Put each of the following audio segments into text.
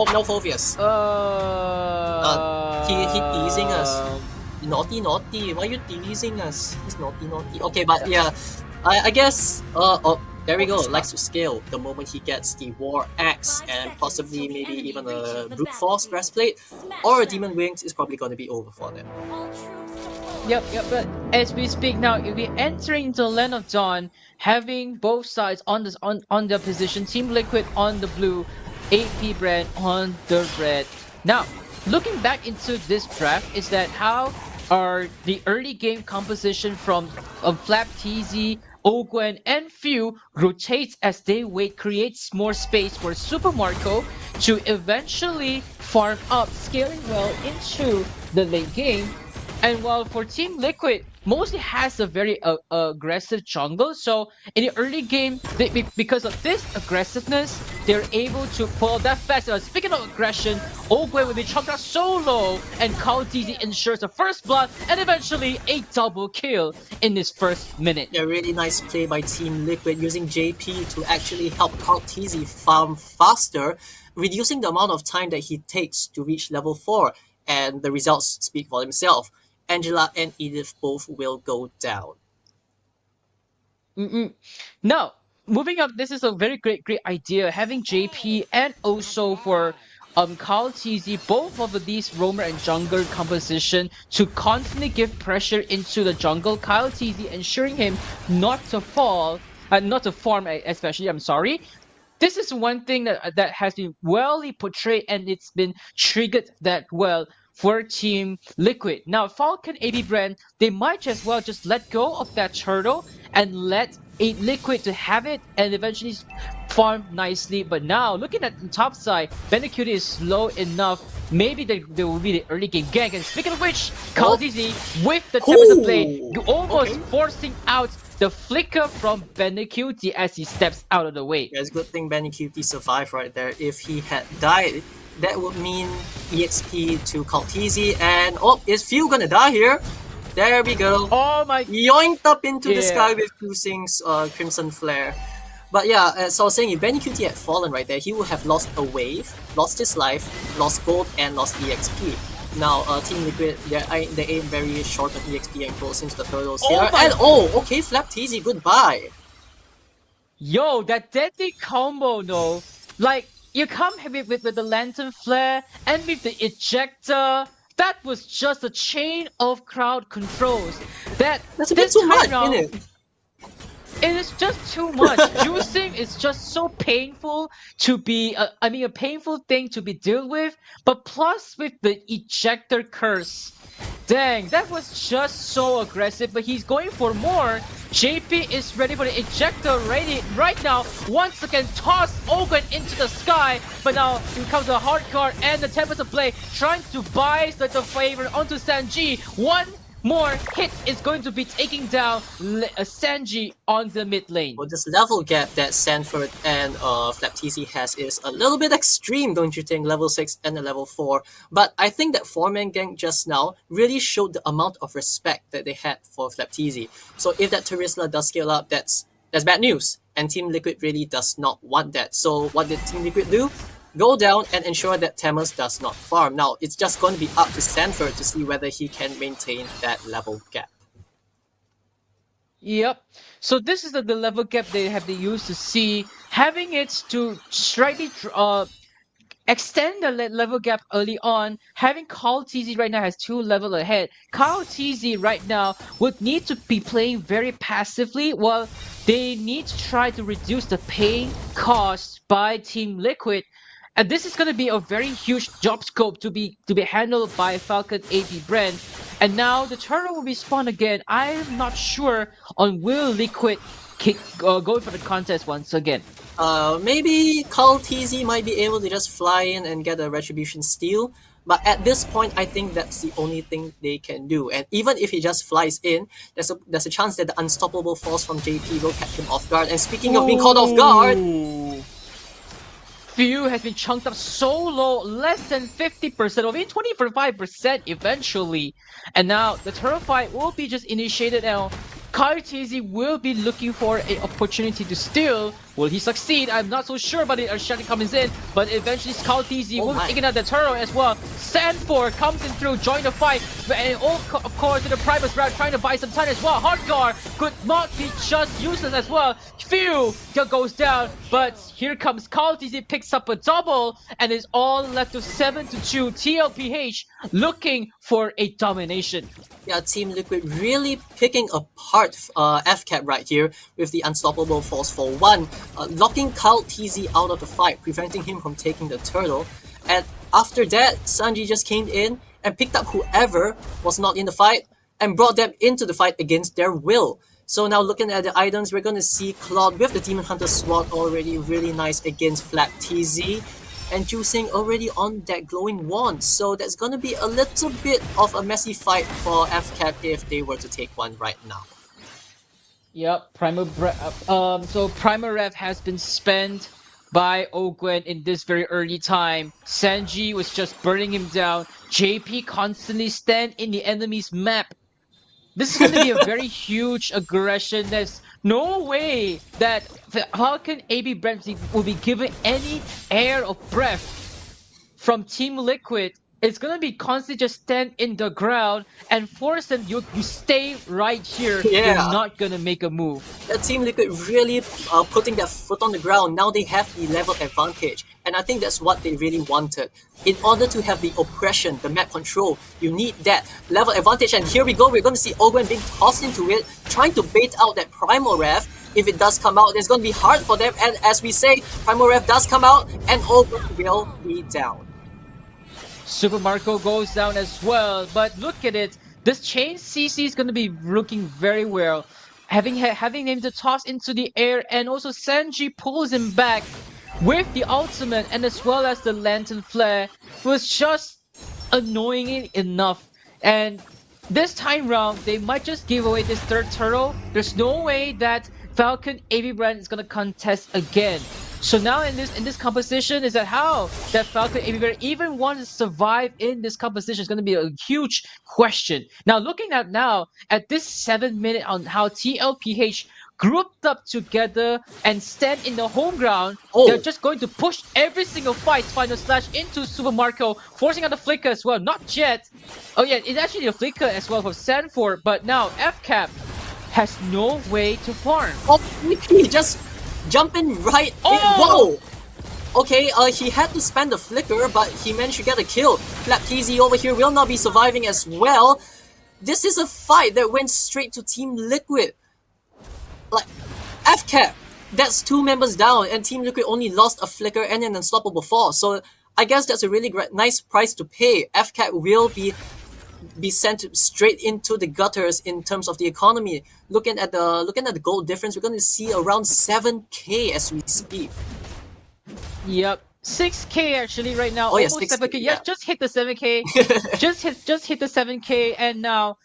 Oh, no phobias. He teasing us. Naughty, naughty. Why you teasing us? He's naughty, naughty. Okay, but yeah, I guess. Oh, there we go. Likes to scale the moment he gets the War Axe and possibly maybe even a Brute Force breastplate or a Demon Wings is probably going to be over for them. Yep. But as we speak now, if we entering into the Land of Dawn, having both sides on this on their position, Team Liquid on the blue, APBREN on the red. Now, looking back into this draft, is that how are the early game composition from Flap TZ, Ogwen, and Few rotates as they wait, creates more space for Super Marco to eventually farm up, scaling well into the late game. And while for Team Liquid, mostly has a very aggressive jungle, so in the early game, because of this aggressiveness, they're able to pull that fast. Speaking of aggression, Ogwe will be chunked out solo, and KaoTZ ensures the first blood and eventually a double kill in this first minute. Yeah, really nice play by Team Liquid using JP to actually help KaoTZ farm faster, reducing the amount of time that he takes to reach level 4, and the results speak for themselves. Angela and Edith both will go down. Now, moving up, this is a very great idea. Having JP and also for KaoTZ, both of these roamer and jungler composition to constantly give pressure into the jungle. KaoTZ ensuring him not to fall, not to farm especially. I'm sorry. This is one thing that has been well portrayed and it's been triggered that well for Team Liquid. Now, Falcon APBREN, they might as well just let go of that turtle and let a Liquid to have it and eventually farm nicely. But now, looking at the top side, Benecutie is slow enough. Maybe there will be the early game gank. And speaking of which, KaoTZ with the Tempest play, almost forcing out the flicker from Benecutie as he steps out of the way. Yeah, it's a good thing Benecutie survived right there. If he had died, that would mean EXP to KaoTZ, and oh, is Few gonna die here? There we go. Oh my! Yoinked up into the sky with Kusing's Crimson Flare. But yeah, as I was saying, if Benecutie had fallen right there, he would have lost a wave, lost his life, lost gold, and lost EXP. Now, Team Liquid, they aim very short of EXP and close into the turtles here. And okay, Flap TZ, goodbye. Yo, that deadly combo though. Like, you come with the Lantern Flare and with the Ejector. That was just a chain of crowd controls. That's a bit too much, isn't it? It is just too much. Juicing is just so painful to be, a painful thing to be dealt with. But plus with the Ejector curse. Dang, that was just so aggressive, but he's going for more. JP is ready for the Ejector right now. Once again, toss Ogun into the sky, but now here comes the hard card and the Tempest of play, trying to buy the favor onto Sanji. One more hit is going to be taking down Sanji on the mid lane. Well, this level gap that Sanford and Flap TZ has is a little bit extreme, don't you think? Level 6 and a level 4. But I think that 4-man gang just now really showed the amount of respect that they had for Flap TZ. So if that Terizla does scale up, that's bad news. And Team Liquid really does not want that. So what did Team Liquid do? Go down and ensure that Temmers does not farm. Now, it's just going to be up to Sanford to see whether he can maintain that level gap. Yep. So this is the level gap they have to use to see. Having it to slightly extend the level gap early on. Having KaoTZ right now has 2 levels ahead. KaoTZ right now would need to be playing very passively while they need to try to reduce the pain caused by Team Liquid. And this is going to be a very huge job scope to be handled by Falcon APBREN. And now the turtle will be spawned again. I'm not sure on will Liquid go for the contest once again. Maybe KaoTZ might be able to just fly in and get a Retribution steal. But at this point, I think that's the only thing they can do. And even if he just flies in, there's a chance that the unstoppable force from JP will catch him off guard. And speaking of being caught off guard, Few has been chunked up so low, less than 50%, or maybe 25% eventually. And now the turtle fight will be just initiated now. KaoTZ will be looking for an opportunity to steal, Will he succeed? I'm not so sure, but Shani comes in, but eventually Skull TZ will ignite the turtle as well. Sand4 comes in through, join the fight, and of course to the Primus route, trying to buy some time as well. Hardgar could not be just useless as well. Phew, goes down, but here comes Skull TZ, picks up a double, and is all left to 7-2. TLPH looking for a domination. Yeah, Team Liquid really picking apart FCAP right here with the unstoppable force for one, locking Carl TZ out of the fight, preventing him from taking the turtle. And after that, Sanji just came in and picked up whoever was not in the fight and brought them into the fight against their will. So now looking at the items, we're going to see Claude with the Demon Hunter sword already really nice against Flap TZ. And Jusing already on that glowing wand, so that's gonna be a little bit of a messy fight for FCAP if they were to take one right now. Yep, so Primer Rev has been spent by Ogwen in this very early time. Sanji was just burning him down. JP constantly stand in the enemy's map. This is going to be a very huge aggression. There's no way that Falcon APBREN will be given any air of breath from Team Liquid. It's going to be constantly just stand in the ground and force them, you stay right here. Yeah. You're not going to make a move. That Team Liquid really putting their foot on the ground. Now they have the level advantage. And I think that's what they really wanted. In order to have the oppression, the map control, you need that level advantage. And here we go. We're going to see Ogwen being tossed into it, trying to bait out that Primal Rev. If it does come out, it's going to be hard for them. And as we say, Primal Rev does come out and Ogwen will be down. Super Marco goes down as well, but look at it. This chain CC is going to be looking very well. Having him to toss into the air, and also Sanji pulls him back with the ultimate and as well as the lantern flare was just annoying enough. And this time round, they might just give away this third turtle. There's no way that Falcon APBREN is going to contest again. So now in this composition, is that how that Falcon APBREN even wants to survive in this composition is going to be a huge question. Now looking at this 7 minute on how TLPH grouped up together and stand in the home ground, they're just going to push every single fight, final slash into Super Marco, forcing out the flicker as well. Not yet. Oh yeah, it's actually a flicker as well for Sandford, but now FCAP has no way to farm. Oh, he just jumping right in. Whoa! Okay, he had to spend the flicker, but he managed to get a kill. Flap TZ over here will not be surviving as well. This is a fight that went straight to Team Liquid. Like, FCAP, that's 2 members down, and Team Liquid only lost a flicker and an unstoppable force. So I guess that's a really nice price to pay. FCAP will be sent straight into the gutters in terms of the economy. Looking at the gold difference, we're going to see around 7k as we speak. Yep, 6k actually right now. Oh yeah, almost 6K, 7k. Yeah, just hit the 7k. just hit the 7k, and now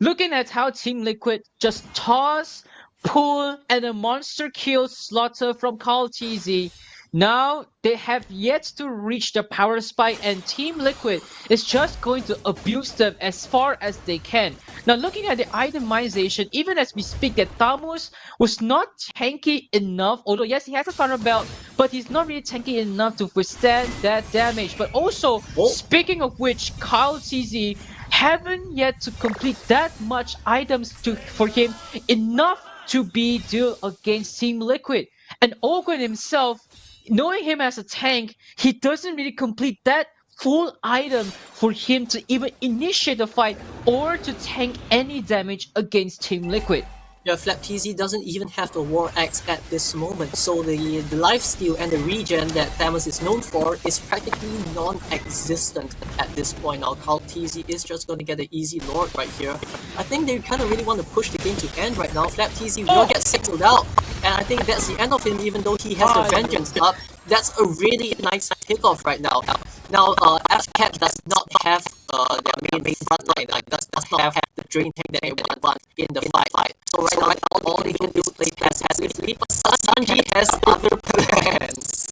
looking at how Team Liquid just toss, pull, and a monster kill slaughter from Carl TZ. Now they have yet to reach the power spike, and Team Liquid is just going to abuse them as far as they can. Now looking at the itemization, even as we speak, that Thamus was not tanky enough, although yes, he has a thunder belt, but he's not really tanky enough to withstand that damage. But also, speaking of which, Carl TZ haven't yet to complete that much items for him enough to be deal against Team Liquid. And Ogwen himself, knowing him as a tank, he doesn't really complete that full item for him to even initiate the fight or to tank any damage against Team Liquid. Yeah, Flap TZ doesn't even have the War Axe at this moment, so the lifesteal and the regen that Thamus is known for is practically non-existent at this point. Now, Carl TZ is just going to get an easy Lord right here. I think they kind of really want to push the game to end right now. Flap TZ will get singled out, and I think that's the end of him, even though he has the Vengeance up. That's a really nice kickoff right now. Now, FCAP does not have their main front line, does not have the drain tank that they want in the fight. So right now, all they can do is play passively, but Sanji has other plans.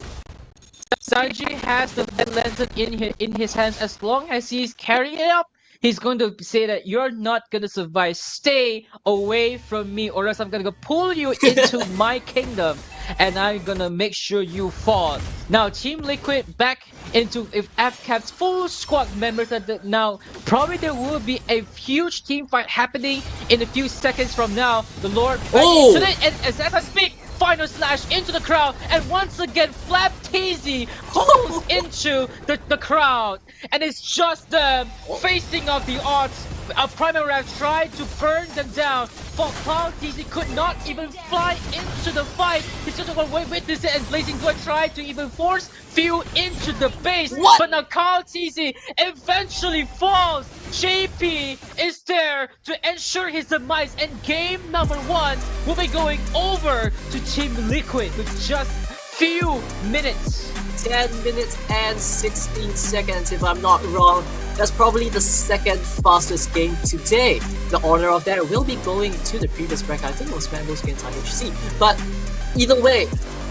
Sanji has the Red Lantern in his hands. As long as he's carrying it up, he's going to say that you're not going to survive. Stay away from me, or else I'm going to pull you into my kingdom. and I'm gonna make sure you fall. Now, Team Liquid back into FCAP's full squad members. Now, probably there will be a huge team fight happening in a few seconds from now. The Lord back into it, and as I speak, final slash into the crowd, and once again, FlapTZ pulls into the crowd, and it's just them facing off the odds. Primary Ref tried to burn them down. FlapTZ could not even fly into the fight. He's just gonna witness it, and Blazing Blood tried to even force Few into the base. What? But now FlapTZ eventually falls. JP is there to ensure his demise, and game number 1 will be going over to Team Liquid with just few minutes. 10 minutes and 16 seconds, if I'm not wrong. That's probably the second fastest game today. The honor of that will be going to the previous bracket. I think it was Mango's against IHC. But either way,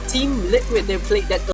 Team Liquid, they played that